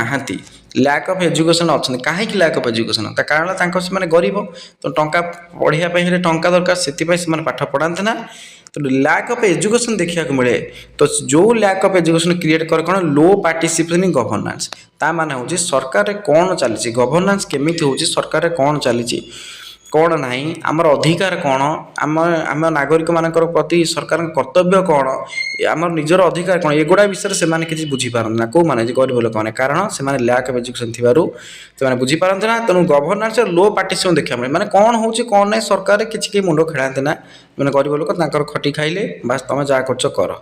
लैक ऑफ एजुकेशन अच्छा कहीं लैक ऑफ एजुकेशन कारण से गरीब तो टंका पढ़ाई टंका दरकार से पाठ पढ़ाते ना तो लैक ऑफ एजुकेशन देखा मिले तो जो लैक ऑफ एजुकेशन क्रिएट कर कौन लो पार्टिसिपेशन इन गवर्नेंस ता माने हूँ सरकार कौन चली गवर्नेंस केमी हूँ सरकार कौन चली कौन ना आमर अधिकार कौन आम नागरिक मान प्रति सरकार कर्तव्य कौन आम निजर अधिकार कौन एगुड़ा विषय से किसी बुझीपारती ना कौ मैंने गरीब लोक मैंने कारण से लैक ऑफ एजुकेशन थी बुझीपारती ना तेणु गवर्नेंस लो पार्टिसिपेशन देखा मिले मैंने कौन हो कौन ना सरकार किसी मुंड खेलाते ना मैंने गरीब लोक खटी खाइले बास तुम जहाँ कर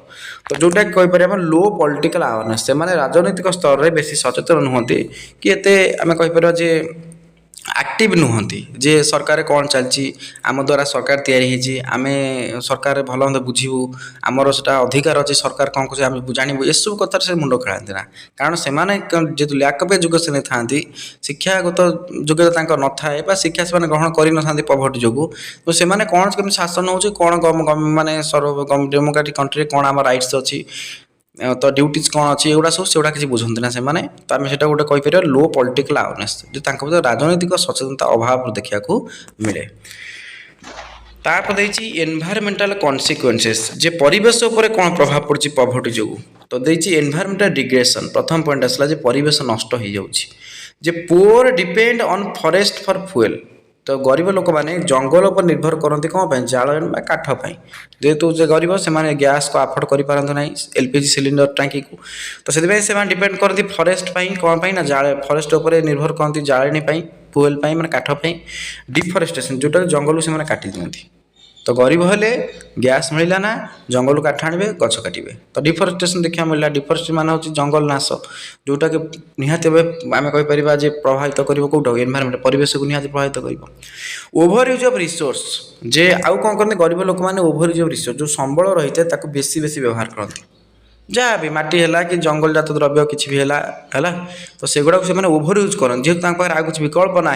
तो जोटा कहीपर लो पॉलिटिकल अवेयरनेस से राजनैतिक स्तर में बेसी सचेतन नुहति कि एत आम कहीपर जे एक्टिव नुहति जे सरकार कौन चलती आम द्वारा सरकार तैयारी आम सरकार भल मत बुझू आमर से अधिकार अच्छे सरकार कौन कहे आम जानू ये सब कथार से मुंड खेलाती ना कारण से जेहतु लैक ऑफ एजुकेशन था शिक्षागत योग्यता न था शिक्षा से ग्रहण कर न पॉवर्टी जो तो से कौन केमी शासन हो कौन माने डेमोक्रेटिक कंट्री कौन आम राइट्स अच्छी तो ड्यूटीज कौन अच्छी एगुड़ा सब से किसी बुझती ना से तो आम से गोटे कहीपर लो पॉलिटिकल अवेयरनेस जो राजनैतिक सचेतनता अभाव देखा मिले तापर देछि एनवायरमेंटल कॉन्सिक्वेंसेस जे परिवेश उपर कौन प्रभाव पड़ुछि पॉवर्टी जो तो देछि एनवायरमेंटल डिग्रेडेशन प्रथम पॉइंट आसला जे परिवेश नष्ट हो जाउछि जे poor depend on forest for fuel. तो गरीब लोक मैंने जंगल पर निर्भर करते कौन पाई जाल काठ पाई जेहेतु जे गरीब से गैस को अफोर्ड कर पारती ना एलपीजी सिलिंडर टांकी को तो से डिपेंड करती फॉरेस्ट पाई कौन पाई ना जाल फॉरेस्ट उपर निर्भर करती जाळेनी पाई फ्यूएल पाई माने काठ पाई डिफॉरेस्टेशन जोटा जंगल से काटी दियंती। तो गरीब हेले गैस मिलला ना जंगल काठ आने गछ काटे तो डिफरेस्टेशन देखा मिलला डिफरेस्टेशन मान हूँ जंगल नाश जोटा कि निहाती आम कहीपर प्रभावित कर कौट एनवायरमेंट परिवेश को निहाती प्रभावित कर। ओभर यूज ऑफ रिसोर्स जे आउ कौन करते गरीब लोक मैंने ओभर यूज ऑफ रिसोर्स जो संबल रही है बेसी बेसी व्यवहार करते जहाँ भी माटी है कि जंगल जात द्रव्य किसी भी है तो सेगुड़ा से ओभर यूज करते जेहतु आगे कुछ विकल्प ना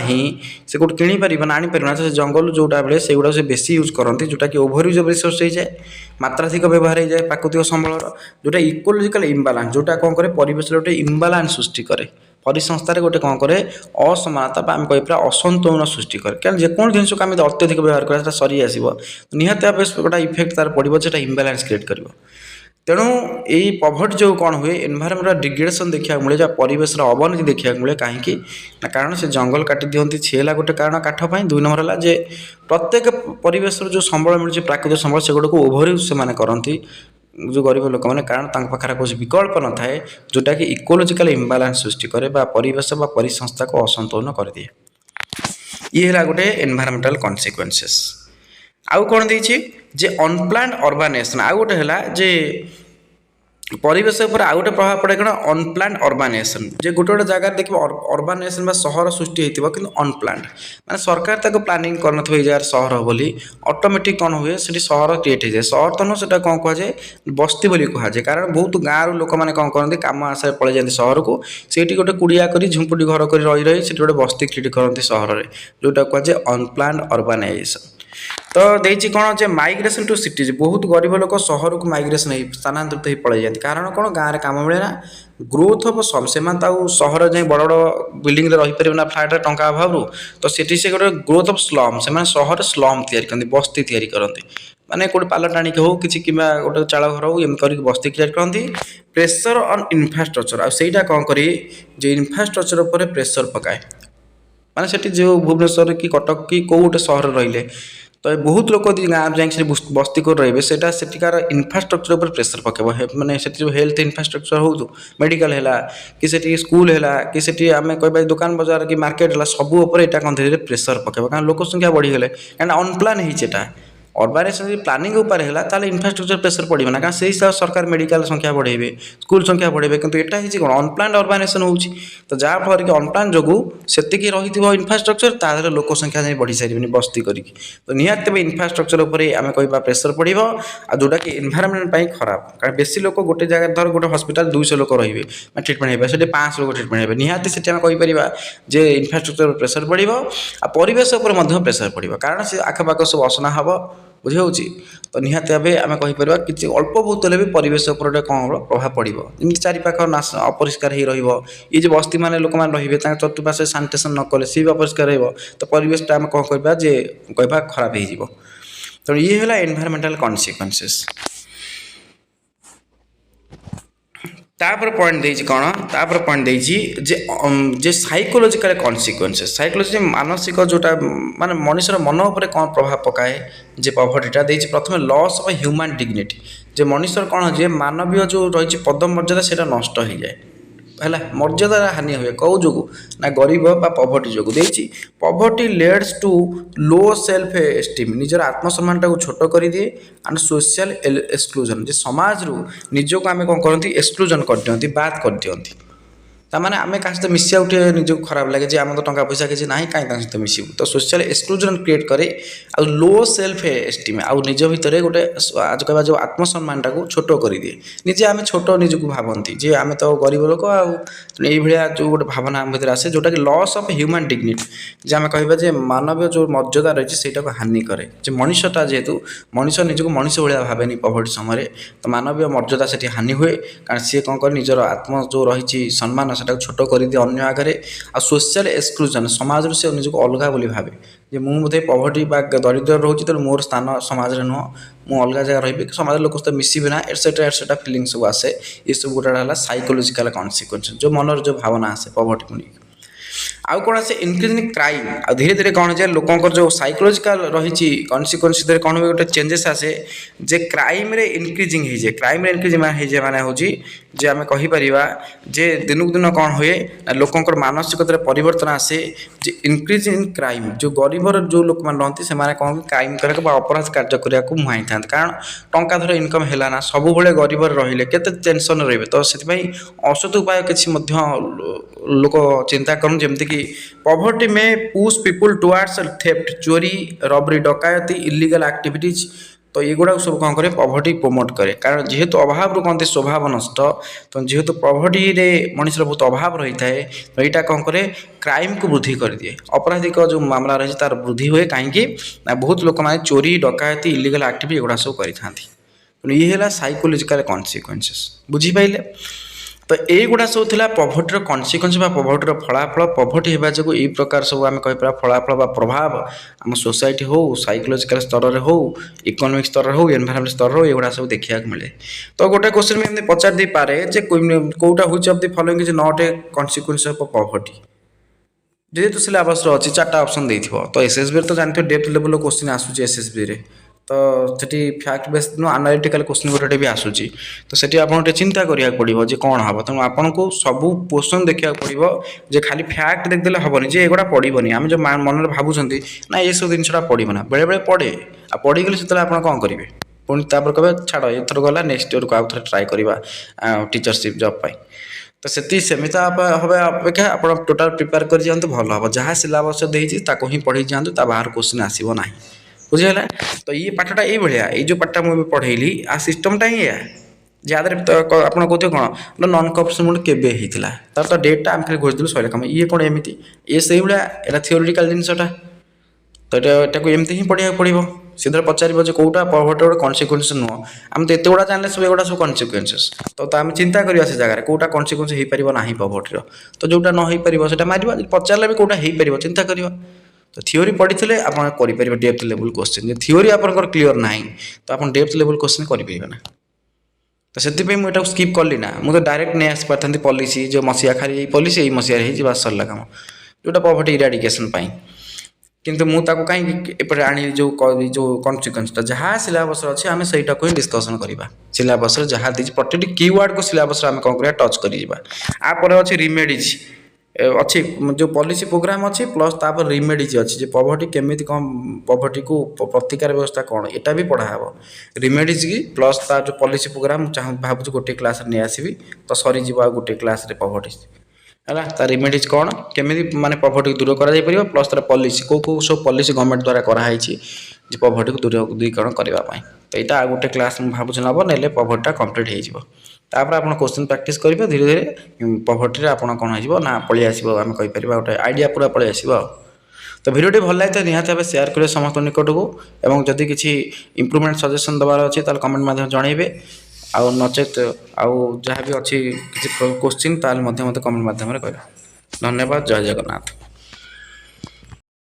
से गोटे किपर ना आनीपर ना तो जंगल जोटा बेले से गुड़ा से बेसी यूज करते जोटा कि ओभर यूज ऑफ रिसोर्स हो जाए मात्राधिक व्यवहार हो जाए प्राकृतिक संबल जोटा इकोलोजिकल इम्बालांस जोटा कौन करे परिवेश गोटे इम्बालांस सृष्टि करे परिसंस्थार गोटे कौन करे असमानता आम कहीपर असंतुलन सृष्टि करे क्या जेको जिन को आम अत्यधिक व्यवहार करा सरी आसो निहत भाव गोटा इफेक्ट तार पड़ो से इम्बालांस क्रिएट कर। तेणु यही पॉवर्टी जो कौन हुए एनवायरमेंट डिग्रेडेशन देखा मिले जहाँ परिवेश अवनति देखा मिले कहीं कारण से जंगल काटी दिखती सी है गोटे कारण काठ पाई दुई नंबर है जे प्रत्येक परिवेश जो संबल मिले प्राकृतिक संबल से गुड़ा ओभर यूज से करती जो गरीब लोक मैंने कारण पाखे कौन विकल्प न थाए जोटा कि इकोलोजिकल इम्बालांस सृष्टि करे परिवेश परिसंस्था को असंतुलन कर दिए। ये है गोटे एनवायरमेंटल कॉन्सिक्वेंसेस। आउ कौन देछि जे अनप्लान्ड अर्बानेशन आउ गोटे है जे परिवेश उपर आउ गोटे प्रभाव पड़े कौन अनप्लान्ड अर्बानेशन जे गोटे गोटे जगह देखिए अर्बानेशन सहर सृष्टि होती कि अनप्लान्ड माने सरकार ताको प्लानिंग कर जगार सहर बोली ऑटोमेटिक कौन हुए से सहर क्रिएट हो जाए सहर तो नुह कौन कहुए बस्ती बोली कहुए कारण बहुत गाँव लोक मैंने कौन करते कम आशा पलि जाती सहर को से गोटे कुड़िया कर झुंपुटी घर कर रही रही से गोटे बस्ती क्रिएट करते सहर में जोटा कहुए अनप्लान्ड अर्बानाइजेशन। तो देछि कौन जे माइग्रेशन टू सिटीज बहुत गरीब लोक सहर को माइग्रेशन स्थानांतरित हो पड़े जाती कारण कौन गाँव में कम मिले ना ग्रोथ ऑफ सम से सहर जाए बड़ बड़ बिल्डिंग रहीपर ना फ्लाट टंका अभाव तो से गोटे ग्रोथ ऑफ स्लम से सहर स्लम तैयारी बस्ती तैयारी करते माने कोटे पाल टाणिक हो कि गोटे चाल घर हो एम कर बस्ती क्रिएट करती प्रेसर ऑन इन्फ्रास्ट्रक्चर आईटा कौन कर इन्फ्रास्ट्रक्चर उपर प्रेसर पकाए माने सेठी जो भुवनेश्वर कि कटक कि कौ गोटे सहर रही तो बहुत लोग गाँव जाए बस्ती कर रे सेठिकार इन्फ्रास्ट्रक्चर उपर प्रेसर पकेब मैंने जो हेल्थ इन्फ्रास्ट्रक्चर हो मेडिकल है कि सेठी स्कूल है कि सेठी आम कह दुकान बजार कि मार्केट है सब उपर यहाँ कौन धीरे प्रेसर पकेब कारण लोक संख्या बढ़ीगले क्या अनप्लान होता अर्बानाइजेशन प्लानिंग उपर है इन्फ्रास्ट्रक्चर प्रेसर पड़े ना कारण से हिसाब सरकार मेडिकल संख्या बढ़ेबे स्कूल संख्या बढ़ेबे किंतु एटा हिची कोन अनप्लान्ड अर्बानाइजेशन होउची तो जहाँ फल कि अनप्लान जो सेतिकी रही इन्फ्रास्ट्रक्चर तार लोक संख्या जाए बढ़ी सारे बस्ती करी तो निहत इन्फ्रास्ट्रक्चर उपर आम कह प्रेसर पड़ो आ जोटा कि एनवायरमेंट खराब कारण बेसी लोक गोटे जगह धर गोटे हस्पिटाल 200 लोक रही ट्रिटमेंट हो से 500 लोक ट्रिटमेंट हो निहती से कहीपर जे इन्फ्रास्ट्रक्चर प्रेसर पड़ो आ परिवेश उपर प्रेसर पड़ो कारण से आखपाख सब असना हम बुझे तो निहती भाव आम कहीपर कि अल्प बहुत भी परिवेश उपर कौन प्रभाव पड़ो जमी चारिपाख नाश अपरिष्कार हो ये जो बस्ती मैंने लोक मैंने रे चतुर्पाश सानिटेसन न कले सी भी अपरिष्कार तो परिवेशटा आम कौन कह कह खराब हो तो ये है एनवायरमेंटल कॉन्सिक्वेंसेस। तापर पॉइंट देछि कौन तापर पॉइंट देछि जे साइकोलॉजिकल कॉन्सिक्वेंसेस साइकोलॉजी मानसिक जोटा माने मनुष्यर मन उपर कौन प्रभाव पकाए जे पॉवर्टीटा देछि प्रथम लॉस ऑफ ह्यूमन डिग्निटी जे मनुष्यर कौन जे मानवीय जो रही पद मर्यादा से नष्ट हो जाए है मर्यादा हानि हुए कौ जो ना गरीब पॉवर्टी जो poverty leads to low self esteem निजर आत्मसम्मान टाक छोट कर दिए एंड सोशल एक्सक्लूजन जे समाज रु निजक आम कौन करती एक्सक्लूजन कर दियंती बात कर दियंती ताने आम क्या सहित मिसा उठे निजक खराब लगे जे आम तो टंका पैसा किसी ना कहीं सहित मिसबू तो सोशल एक्सक्लूजन क्रिएट करे आ लो सेल्फ एस्टीम आउ निज भितर गोटे आज कह जो आत्मसम्मान टाक छोट कर दिए निजे आम छोट निजक भावती जे आम तो गरीब लोक आईभलिया जो गोटे भावना आम भर आसे जोटा कि लॉस ऑफ ह्यूमन डिग्निटी जे आम कह मानवीय जो मर्यादा रही है हानि करे जे मनुष्यटा जेहेतु मनुष्य निजक मनुष्य भाया भावेनि पॉवर्टी समय तो मानवीय मर्यादा से हानि हुए कारण सी कौन कर निजर आत्म जो रही सम्मान से छोट कर दिए अन्य आगे आ सोशल एक्सक्लूजन समाज से निजक अलग बोली भावे जे मुझे बोधे पॉवर्टी दरिद्र रोचे तो मोर स्थान समाज में नुह मु अलग जगह रही समाज लोक सहित मिसबे ना एटसेट्रा फिलिंग सब आसे ये सब गोटा है साइकोलॉजिकल कॉन्सिक्वेंस जो मनर जो भावना आसे पॉवर्टी को लेकिन आउ कौन आसे इनक्रीज इन क्राइम आ धीरे धीरे कौन जे लोकंकर जो साइकोलॉजिकल रही कन्सिक्वेंस कौन हुए गोटे चेंजेस आसे जे क्राइम रे इनक्रीजिंग हो जाए क्राइम रे इनक्रीज हो माने हूँ जे आम कहीपर जे दिनक दिन कौन हुए लोकंकर मानसिकतार परिवर्तन आसे जे इनक्रीज इन क्राइम जो गरीबर जो लोक मैंने रहती से कौन क्राइम करके अपराध कार्य करने को मुहाई था कारण टंका धर इनकम है ना सब गरीबर रही के टेंशन रे तो से औषध उपाय किसी लोक चिंता कर जमीक पॉवर्टी में पुश पीपुल टुवर्ड्स थेफ्ट चोरी रबरी डकायती इलीगल एक्टिविटीज तो ये सब कौन करे पॉवर्टी प्रमोट करे कारण जेहेतु अभाव कहते स्वभाव नष्ट तो जेहेतु पॉवर्टी रे मनुष्य बहुत अभाव रही है तो यहाँ कौन करे क्राइम को वृद्धि कर दिए अपराधिक जो मामला रही तार वृद्धि हुए कहीं बहुत लोक मैंने चोरी डकायती इलीगल एक्टिविटी एगुड़ा सब करें ये है साइकोलॉजिकल कॉन्सिक्वेंसेस बुझीपारे तो युवा सब था पॉवर्टी कन्सिक्वेंस पॉवर्टी फलाफल पॉवर्टी होगा जो यही प्रकार सब आम कहीपर फलाफल प्रभाव आम सोसाइटी हो साइकोलॉजिकल स्तर में हो इकोनॉमिक स्तर हो एनवायरमेंट स्तर हो ये सब देखा मिले तो गोटे क्वेश्चन में एमती पचार दे पारे कौटा हूँ of the following is not a consequence of poverty जेहेतु सिलेबस अच्छी 4टा ऑप्शन देथिबो तो एसएसबी तो जानते डेप्थ लेवल क्वेश्चन आसूँ एसएसबी रे तो सेठी फैक्ट बेस एनालिटिकल क्वेश्चन गोटे भी आसूँ तो सेठी आपन गोटे चिंता करिया पड़िबो जे कोन हबो तेणु आपन को सब क्वेश्चन देखिया पड़िबो जे खाली फैक्ट देख देले हबनी जे एगुडा पड़िबोनी आम जो मन भावुंट ना ये सब जिनसा पड़ो ना बेले बेले पड़े आ पड़गले से आप कौन करेंगे पुणी कहे छाड़ एथर गला नेक्स्ट ईयर को आउ थे ट्राए करवा टीचरशिप जॉब पाई तो सेमिता हवा अपेक्षा आप टोटाल प्रिपेयर कर जातु भल हम जहाँ सिलेबस देती ही पढ़ी जातु बाहर क्वेश्चन आसो ना बुझीगला तो ये पाठटा ये भाया ये जो पाठटा मुझे पढ़ेली आ सिस्टमटा ही या जहाँ आप कहते कौन नन कपरेसन मोड केवे होता तार तो डेटा आम खाली घोषदेलु सर कम ये कौन एमती ये से भाया थियोरिटिकल जिनसटा तो यहाँ एमती ही पढ़ा पड़ो सीधे पचार कौटा पॉवर्टी गोटे कन्सिक्वेंस नुह आम तो एत गुड़ा जानले सब एगुड़ा सब कन्सिक्वेंसेस तो आम चिंता करवा से जगह कौटा कन्सिक्वेंस हो पार ना पॉवर्टी तो जोटा न हो पार मार पचारे भी कौटा हो पार चिंता करवा तो थियोरी पढ़ी थे आप करेंगे डेप्थ लेवल क्वेश्चन थियोरी आपंकर क्लीयर ना तो आप डेप्थ लेवल क्वेश्चन करेंगे ना तो से मुझे स्किप कली ना मुझे डायरेक्ट नहीं आसी पारि पॉलिसी जो मसीहा खाली पॉलिसी यही मसीह सरला कम जोटा पॉवर्टी इराडिकेशन किंतु मु ताको कहीं एपटे आनी जो कन्सिक्वेंसटा जहाँ सिलेबस अच्छे आम से ही डिस्कसन करवा सिलेबस जहाँ दी प्रत्येक कीवर्ड को सिलेबस आम कौन कर टच कर अच्छे रिमेडीज अच्छी जो पॉलिसी प्रोग्राम अच्छी प्लस तापर रिमेडीज अच्छी पॉवर्टी केमी कम पॉवर्टी को प्रतिकार व्यवस्था कौन यहाँ भी पढ़ा हे रिमेडीज की प्लस ता जो पॉलिसी प्रोग्राम भावुँ गोटे क्लास नहीं आसबि तो सरीज गोटे क्लास पॉवर्टी है तार रिमेडीज कौन केमी माने पॉवर्टी को दूर कर प्लस तार पॉलिसी कौ सब पॉलिसी गवर्नमेंट द्वारा कराई पॉवर्टी को दूरीकरण करने तो यहाँ गोटे क्लास भावुँ नब ना पॉवर्टी कंप्लीट हो तापर आप क्वेश्चन प्रैक्टिस करेंगे धीरे धीरे पॉवर्टी आप कौन हो ना पलि आसो आम कहीपर गोटे आइडिया पूरा पलि आसो तो भिडियोटी भल लगे तो निहाती भाव सेयार करेंगे समस्त निकट को और जदि किसी इम्प्रूवमेंट सजेसन देवार अच्छे तो कमेंट माध्यम जनइबे आउ नचेत आउ जहाँ भी अच्छी किसी क्वेश्चन ताल मत कमेंट माध्यम कहना धन्यवाद जय जगन्नाथ।